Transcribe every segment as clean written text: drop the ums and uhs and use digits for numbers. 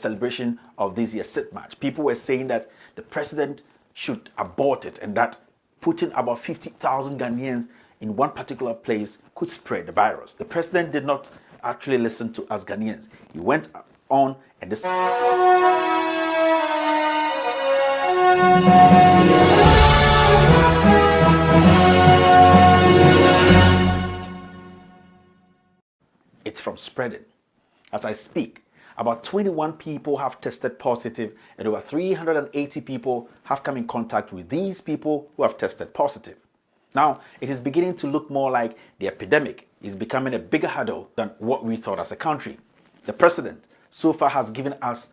celebration of this year's sit match. People were saying that the president should abort it and that putting about 50,000 Ghanaians in one particular place could spread the virus. The president did not actually listen to us Ghanaians. He went on and this. It's from spreading. As I speak, about 21 people have tested positive and over 380 people have come in contact with these people who have tested positive. Now, it is beginning to look more like the epidemic is becoming a bigger hurdle than what we thought as a country. The president so far has given us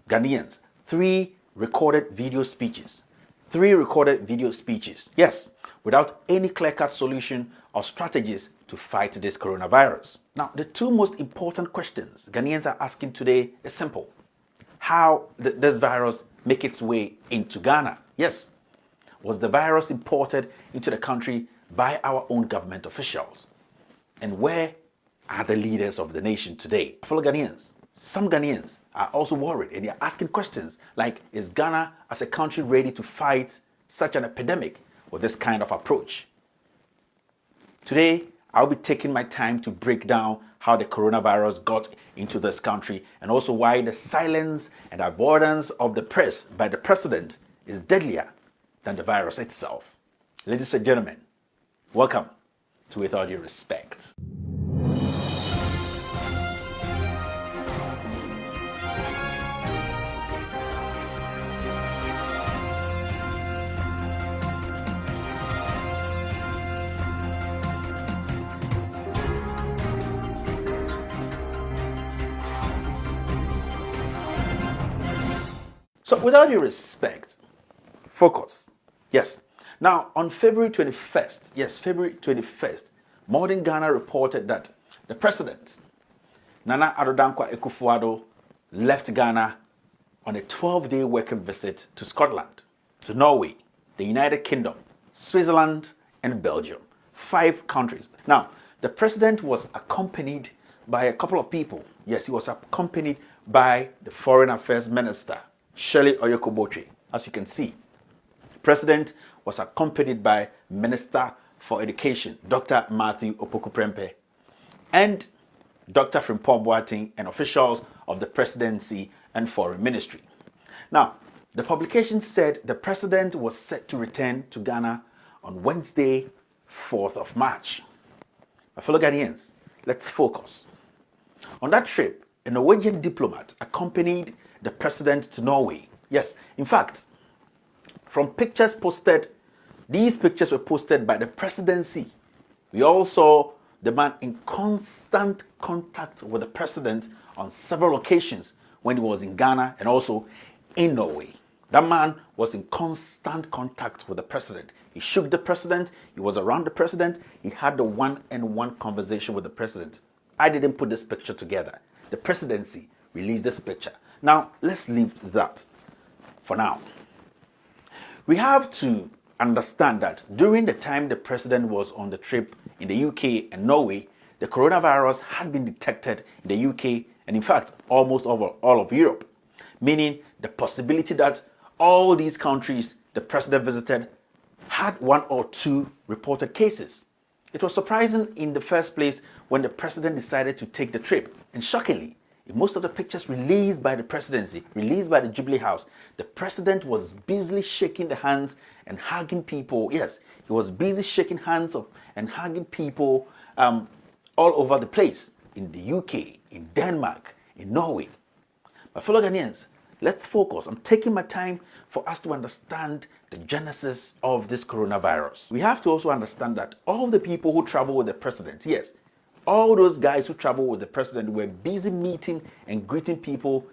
Ghanaians 3 recorded video speeches. 3 recorded video speeches. Yes, without any clear-cut solution or strategies to fight this coronavirus. Now, the 2 most important questions Ghanaians are asking today is simple. How did this virus make its way into Ghana? Yes. Was the virus imported into the country by our own government officials? And where are the leaders of the nation today? Fellow Ghanaians, some Ghanaians are also worried and they are asking questions like, is Ghana as a country ready to fight such an epidemic with this kind of approach? Today, I'll be taking my time to break down how the coronavirus got into this country and also why the silence and avoidance of the press by the president is deadlier than the virus itself. Ladies and gentlemen, welcome to With All Due Respect. So, with all due respect, focus. Yes. Now, on February 21st, Modern Ghana reported that the president, Nana Addo Dankwa Akufo-Addo, left Ghana on a 12-day working visit to Scotland, to Norway, the United Kingdom, Switzerland, and Belgium. 5 countries. Now, the president was accompanied by a couple of people. Yes, he was accompanied by the Foreign Affairs Minister, Shirley Oyoko-Botwe. As you can see, the president was accompanied by Minister for Education, Dr. Matthew Opoku-Prempeh, and Dr. Frimpong Boateng and officials of the presidency and foreign ministry. Now, the publication said the president was set to return to Ghana on Wednesday, 4th of March. My fellow Ghanaians, let's focus. On that trip, a Norwegian diplomat accompanied the president to Norway. Yes, in fact, from pictures posted, these pictures were posted by the presidency. We all saw the man in constant contact with the president on several occasions when he was in Ghana and also in Norway. That man was in constant contact with the president. He shook the president, he was around the president, he had the one-on-one conversation with the president. I didn't put this picture together. The presidency released this picture. Now, let's leave that for now. We have to understand that during the time the president was on the trip in the UK and Norway, the coronavirus had been detected in the UK and in fact almost over all of Europe, meaning the possibility that all these countries the president visited had 1 or 2 reported cases. It was surprising in the first place when the president decided to take the trip, and shockingly, in most of the pictures released by the presidency, released by the Jubilee House, the president was busily shaking the hands and hugging people. Yes, he was busy shaking hands and hugging people all over the place, in the UK, in Denmark, in Norway. My fellow Ghanaians, let's focus. I'm taking my time for us to understand the genesis of this coronavirus. We have to also understand that all the people who travel with the president, yes, all those guys who travel with the president were busy meeting and greeting people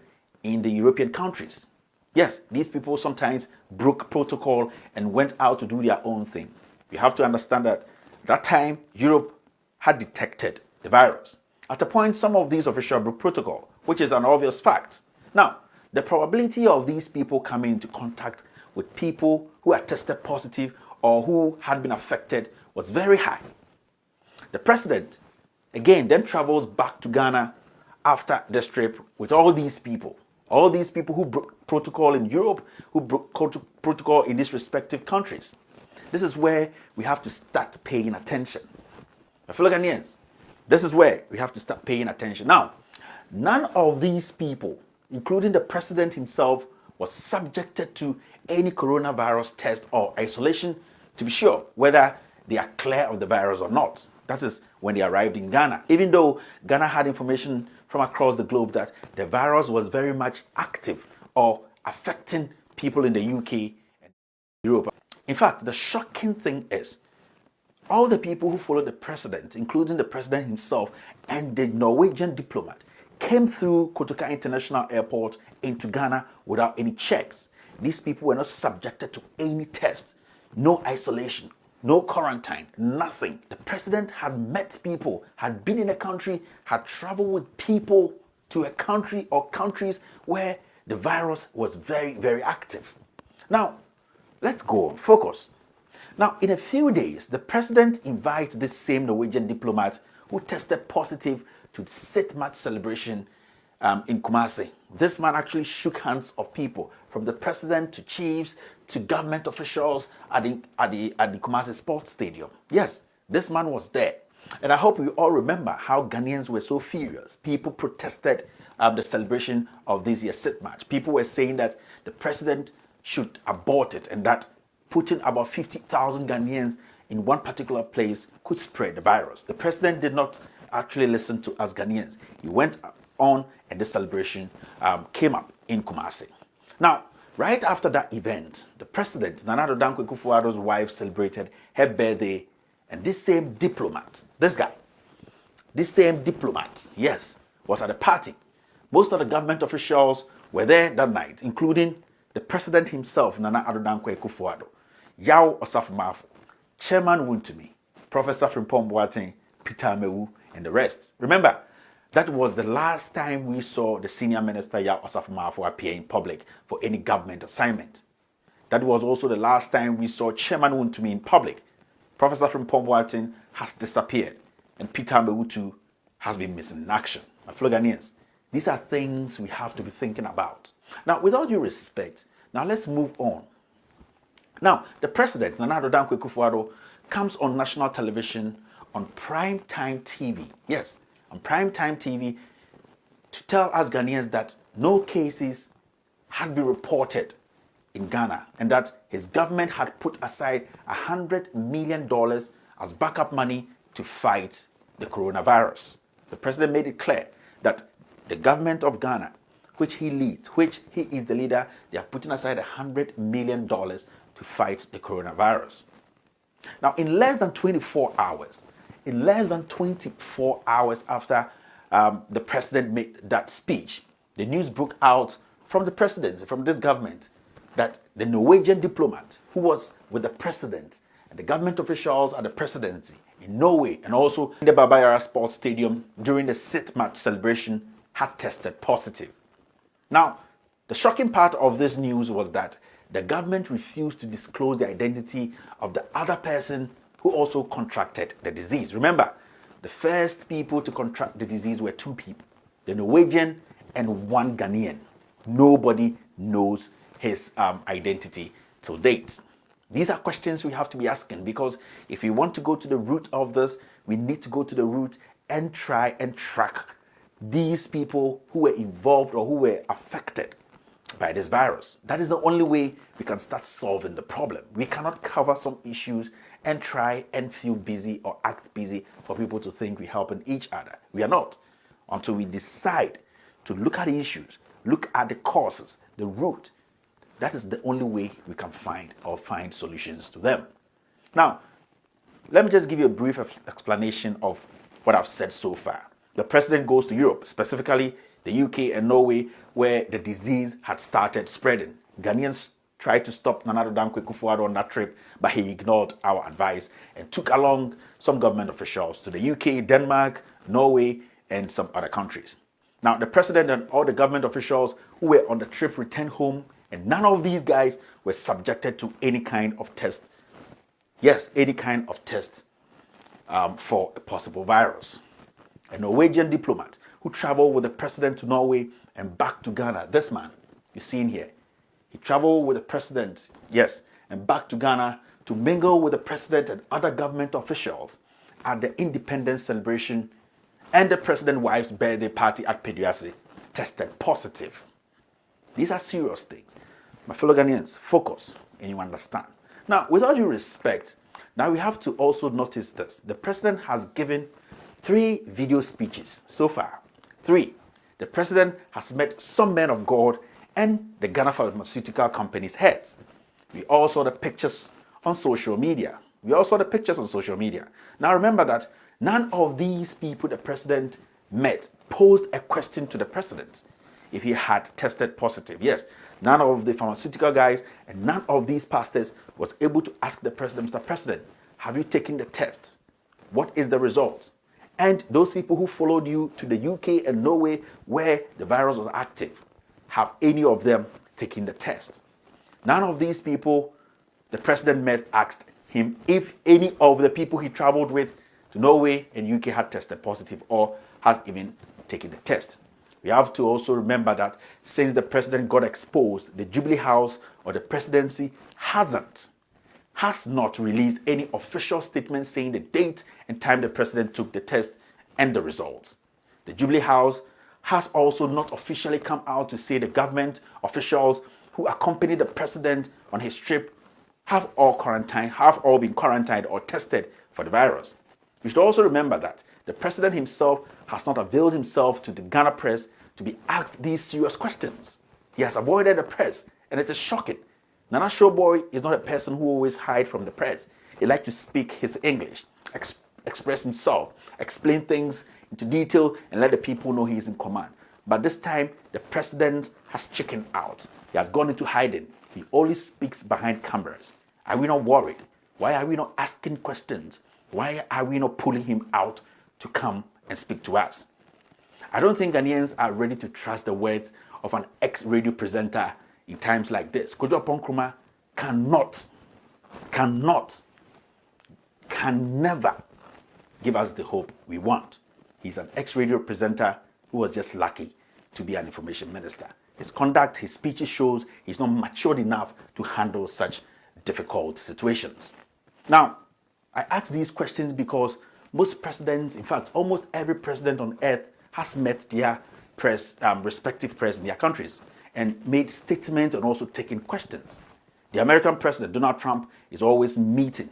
in the European countries. Yes, these people sometimes broke protocol and went out to do their own thing. You have to understand that at that time, Europe had detected the virus. At a point, some of these officials broke protocol, which is an obvious fact. Now, the probability of these people coming into contact with people who had tested positive or who had been affected was very high. The president, again, then travels back to Ghana after this trip with all these people. All these people who broke protocol in Europe, who broke protocol in these respective countries. This is where we have to start paying attention. My fellow Ghanaians, this is where we have to start paying attention. Now, none of these people, including the president himself, was subjected to any coronavirus test or isolation to be sure whether they are clear of the virus or not. That is when they arrived in Ghana. Even though Ghana had information from across the globe that the virus was very much active or affecting people in the UK and Europe. In fact, the shocking thing is all the people who followed the president, including the president himself and the Norwegian diplomat, came through Kotoka International Airport into Ghana without any checks. These people were not subjected to any test, no isolation, no quarantine, nothing. The president had met people, had been in a country, had traveled with people to a country or countries where the virus was very, very active. Now, let's go on, focus. Now, in a few days, the president invites this same Norwegian diplomat who tested positive to the Sitmat celebration in Kumasi. This man actually shook hands of people, from the president to chiefs to government officials at the Kumasi Sports Stadium. Yes, this man was there. And I hope you all remember how Ghanaians were so furious. People protested the celebration of this year's Sitmat. People were saying that the president should abort it and that putting about 50,000 Ghanaians in one particular place could spread the virus. The president did not actually listen to us Ghanaians. He went on and the celebration came up in Kumasi. Now, right after that event, the president, Nana Addo Dankwa Akufo-Addo's wife, celebrated her birthday, and this same diplomat, yes, was at the party. Most of the government officials were there that night, including the president himself, Nana Addo Dankwa Akufo-Addo, Yaw Osafo-Maafo, Chairman Wontumi, Professor Frimpong Boateng, Peter Amewu, and the rest. Remember, that was the last time we saw the senior minister Yaw Osafo-Maafo appear in public for any government assignment. That was also the last time we saw Chairman Wontumi in public. Professor Frimpong Boateng has disappeared, and Peter Amewu too has been missing in action. My fellow Ghanaians, these are things we have to be thinking about. Now, with all due respect, now let's move on. Now, the president, Nana Addo Dankwa Akufo-Addo, comes on national television on primetime TV. Yes, on primetime TV to tell us Ghanaians that no cases had been reported in Ghana and that his government had put aside $100 million as backup money to fight the coronavirus. The president made it clear that the government of Ghana, which he leads, which he is the leader, they are putting aside $100 million to fight the coronavirus. Now, in less than 24 hours after the president made that speech, the news broke out from the presidency, from this government, that the Norwegian diplomat who was with the president and the government officials at the presidency in Norway and also in the Baba Yara Sports Stadium during the Sitmat celebration had tested positive. Now, the shocking part of this news was that the government refused to disclose the identity of the other person who also contracted the disease. Remember, the first people to contract the disease were two people, the Norwegian and one Ghanaian. Nobody knows his identity till date. These are questions we have to be asking, because if we want to go to the root of this, we need to go to the root and try and track these people who were involved or who were affected by this virus. That is the only way we can start solving the problem. We cannot cover some issues and try and feel busy or act busy for people to think we're helping each other. We are not, until we decide to look at the issues, look at the causes, the root. That is the only way we can find solutions to them. Now, let me just give you a brief explanation of what I've said so far. The president goes to Europe, specifically the UK and Norway, where the disease had started spreading. Ghanaians tried to stop Nana Addo Dankwa Akufo-Addo on that trip, but he ignored our advice and took along some government officials to the UK, Denmark, Norway, and some other countries. Now, the president and all the government officials who were on the trip returned home, and none of these guys were subjected to any kind of test. Yes, any kind of test for a possible virus. A Norwegian diplomat who traveled with the president to Norway and back to Ghana. This man, you see in here, he traveled with the president, yes, and back to Ghana to mingle with the president and other government officials at the independence celebration and the president's wife's birthday party at Peduase, tested positive. These are serious things. My fellow Ghanaians, focus and you understand. Now, with all due respect, now we have to also notice this. The president has given 3 video speeches so far. 3. The president has met some men of God and the Ghana pharmaceutical companies' heads. We all saw the pictures on social media. Now remember that none of these people the president met posed a question to the president if he had tested positive. Yes, none of the pharmaceutical guys and none of these pastors was able to ask the president, Mr. President, have you taken the test? What is the result? And those people who followed you to the UK and Norway where the virus was active, have any of them taken the test? None of these people the president met asked him if any of the people he traveled with to Norway and UK had tested positive or has even taken the test. We have to also remember that since the president got exposed, the Jubilee House or the presidency has not released any official statement saying the date and time the president took the test and the results. The Jubilee House has also not officially come out to say the government officials who accompanied the president on his trip have all been quarantined or tested for the virus. We should also remember that the president himself has not availed himself to the Ghana press to be asked these serious questions. He has avoided the press, and it is shocking. Nana Showboy is not a person who always hides from the press. He likes to speak his English, express himself, explain things into detail, and let the people know he is in command. But this time, the president has chickened out. He has gone into hiding. He only speaks behind cameras. Are we not worried? Why are we not asking questions? Why are we not pulling him out to come and speak to us? I don't think Ghanaians are ready to trust the words of an ex-radio presenter in times like this. Kojo Nkrumah can never give us the hope we want. He's an ex-radio presenter who was just lucky to be an information minister. His conduct, his speeches shows he's not matured enough to handle such difficult situations. Now, I ask these questions because most presidents, in fact, almost every president on earth has met their respective press in their countries and made statements and also taken questions. The American president, Donald Trump, is always meeting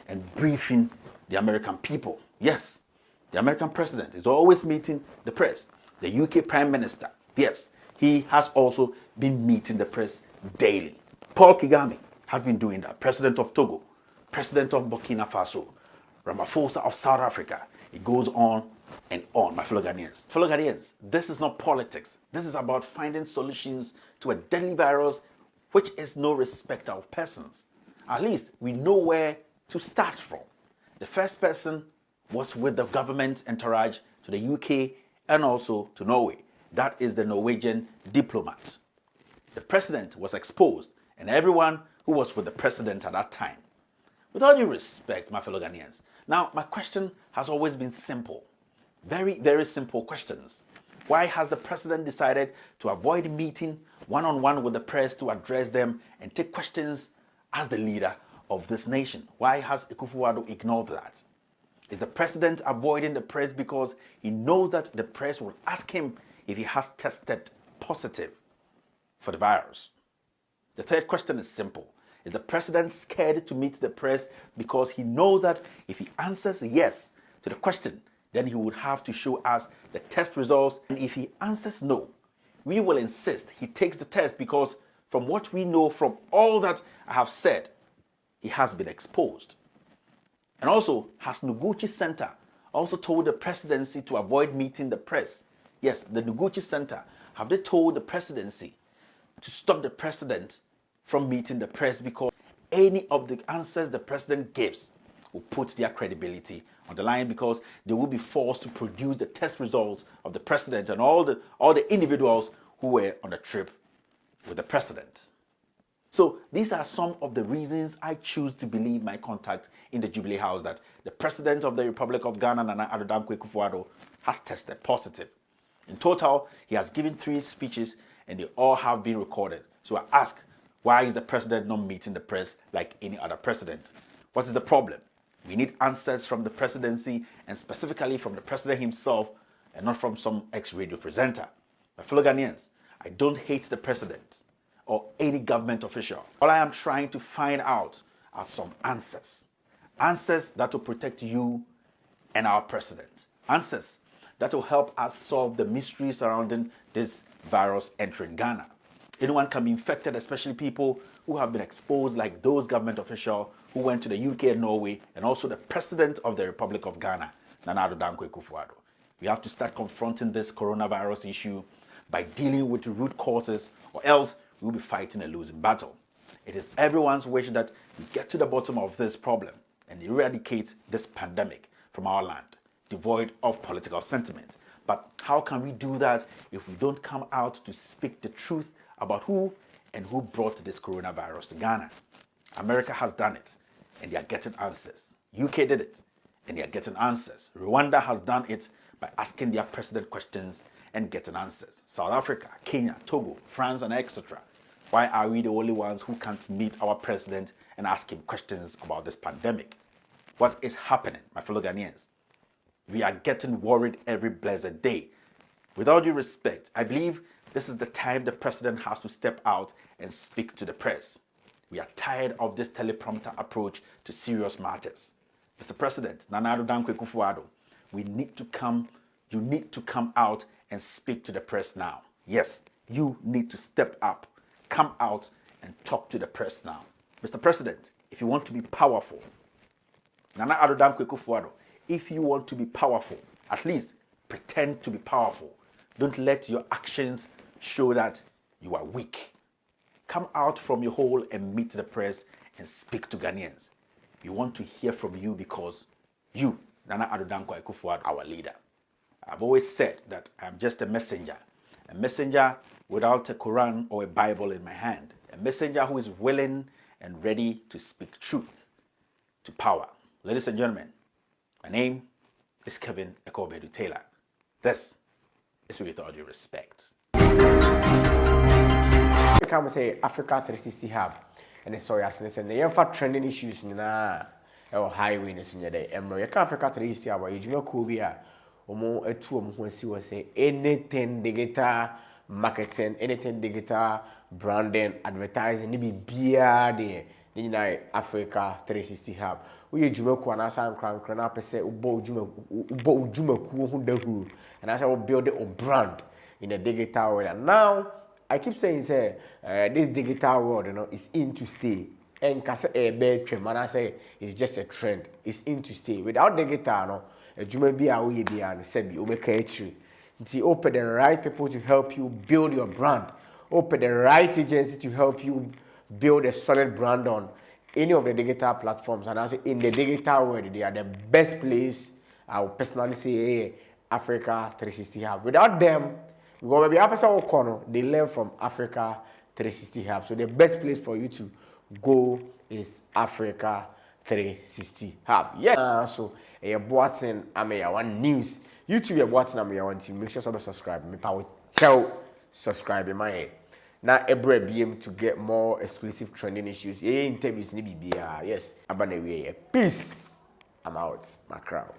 and briefing the American people. Yes, the American president is always meeting the press. The UK Prime Minister, yes, he has also been meeting the press daily. Paul Kagame has been doing that. President of Togo, President of Burkina Faso, Ramaphosa of South Africa. It goes on and on, my fellow Ghanaians. Fellow Ghanaians, this is not politics. This is about finding solutions to a deadly virus which is no respecter of persons. At least we know where to start from. The first person was with the government entourage to the UK and also to Norway. That is the Norwegian diplomat. The president was exposed and everyone who was with the president at that time. With all due respect, my fellow Ghanaians, now my question has always been simple. Very, very simple questions. Why has the president decided to avoid meeting one-on-one with the press to address them and take questions as the leader of this nation? Why has Akufo-Addo ignored that? Is the president avoiding the press because he knows that the press will ask him if he has tested positive for the virus? The third question is simple. Is the president scared to meet the press because he knows that if he answers yes to the question, then he would have to show us the test results? And if he answers no, we will insist he takes the test because from what we know from all that I have said, he has been exposed. And also, has Noguchi Center also told the presidency to avoid meeting the press? Yes, the Noguchi Center, have they told the presidency to stop the president from meeting the press because any of the answers the president gives will put their credibility on the line because they will be forced to produce the test results of the president and all the individuals who were on the trip with the president. So these are some of the reasons I choose to believe my contact in the Jubilee House that the President of the Republic of Ghana, Nana Addo Dankwa Akufo-Addo, has tested positive. In total, he has given 3 speeches and they all have been recorded. So I ask, why is the president not meeting the press like any other president? What is the problem? We need answers from the presidency and specifically from the president himself and not from some ex-radio presenter. My fellow Ghanaians, I don't hate the president or any government official. All I am trying to find out are some answers. Answers that will protect you and our president. Answers that will help us solve the mystery surrounding this virus entering Ghana. Anyone can be infected, especially people who have been exposed, like those government officials who went to the UK and Norway, and also the president of the Republic of Ghana, Nana Addo Dankwa Akufo-Addo. We have to start confronting this coronavirus issue by dealing with the root causes, or else we'll be fighting a losing battle. It is everyone's wish that we get to the bottom of this problem and eradicate this pandemic from our land, devoid of political sentiment. But how can we do that if we don't come out to speak the truth about who and who brought this coronavirus to Ghana? America has done it, and they are getting answers. UK did it, and they are getting answers. Rwanda has done it by asking their president questions and getting answers. South Africa, Kenya, Togo, France, and etc. Why are we the only ones who can't meet our president and ask him questions about this pandemic? What is happening, my fellow Ghanaians? We are getting worried every blessed day. With all due respect, I believe this is the time the president has to step out and speak to the press. We are tired of this teleprompter approach to serious matters. Mr. President, Nana Addo Dankwa Akufo-Addo, you need to come out and speak to the press now. Yes, you need to step up, come out and talk to the press now. Mr. President, if you want to be powerful, Nana Addo Dankwa Akufo-Addo, if you want to be powerful, at least pretend to be powerful. Don't let your actions show that you are weak. Come out from your hole and meet the press and speak to Ghanaians. We want to hear from you because you, Nana Addo Dankwa Akufo-Addo, our leader. I've always said that I'm just a messenger without a Quran or a Bible in my hand, a messenger who is willing and ready to speak truth to power. Ladies and gentlemen, my name is Kevin Ekobedu Taylor. This is With All Due Respect. Come say Africa 360 Hub, and it's so yes, listen, the for trending issues na or highway in your day. Africa 360 Hub, you know, Kubia, omo etu omo si we say anything digital marketing, anything digital branding, advertising, ni be bia there. Ni na Africa 360 Hub. We jumaku and asa nkran na pese ubo jumaku hu dahu, and asa we build a brand in a digital world. And now I keep saying, say, this digital world, you know, is in to stay. And kase a bad trend, man, I say it's just a trend. It's in to stay. Without digital, no, you may be away beyond sebi obekaichi. See, open the right people to help you build your brand. Open the right agency to help you build a solid brand on any of the digital platforms. And I say in the digital world, they are the best place. I would personally say, hey, Africa 360 Hub. Without them, because maybe Africa corner, they learn from Africa 360 Hub. So the best place for you to go is Africa 360 Hub. Yeah. So you're watching, one news. YouTube, you're watching, one team. Make sure to subscribe. Me power tell subscribe in my head. Now every BM to get more exclusive trending issues. Yeah, interviews ni BBR. Yes. Peace. I'm out. My crowd.